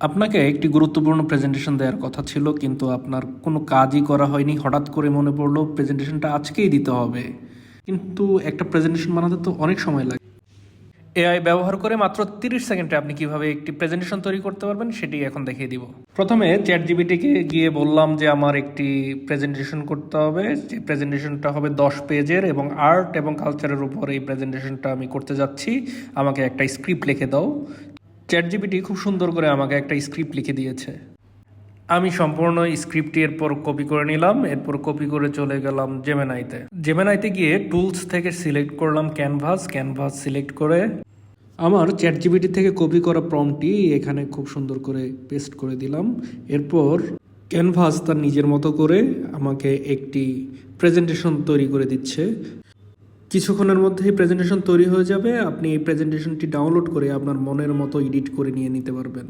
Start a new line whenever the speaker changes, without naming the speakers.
আপনাকে একটি গুরুত্বপূর্ণ প্রেজেন্টেশন দেওয়ার কথা ছিল, কিন্তু আপনার কোনো কাজই করা হয়নি। হঠাৎ করে মনে পড়লো প্রেজেন্টেশনটা আজকেই দিতে হবে। কিন্তু একটা প্রেজেন্টেশন বানাতে তো অনেক সময় লাগে। এআই ব্যবহার করে মাত্র 30 সেকেন্ডে আপনি কিভাবে একটি প্রেজেন্টেশন তৈরি করতে পারবেন সেটি এখন দেখিয়ে দিব। প্রথমে চ্যাট জিপিটিকে গিয়ে বললাম যে আমার একটি প্রেজেন্টেশন করতে হবে, যে প্রেজেন্টেশনটা হবে 10 পেজের এবং আর্ট এবং কালচারের উপর এই প্রেজেন্টেশনটা আমি করতে যাচ্ছি। আমাকে একটা স্ক্রিপ্ট লিখে দাও। চ্যাট জিপিটি খুব সুন্দর করে আমাকে একটা স্ক্রিপ্ট লিখে দিয়েছে। আমি সম্পূর্ণ স্ক্রিপ্টটি এরপর কপি করে নিলাম, এরপর কপি করে চলে গেলাম জেমিনাইতে গিয়ে টুলস থেকে সিলেক্ট করলাম ক্যানভাস সিলেক্ট করে আমার চ্যাট জিপিটি থেকে কপি করা প্রম্পটটি এখানে খুব সুন্দর করে পেস্ট করে দিলাম। এরপর ক্যানভাস তার নিজের মতো করে আমাকে একটি প্রেজেন্টেশন তৈরি করে দিচ্ছে। কিছুক্ষণের মধ্যেই প্রেজেন্টেশন তৈরি হয়ে যাবে। আপনি এই প্রেজেন্টেশনটি ডাউনলোড করে আপনার মনের মতো এডিট করে নিয়ে নিতে পারবেন।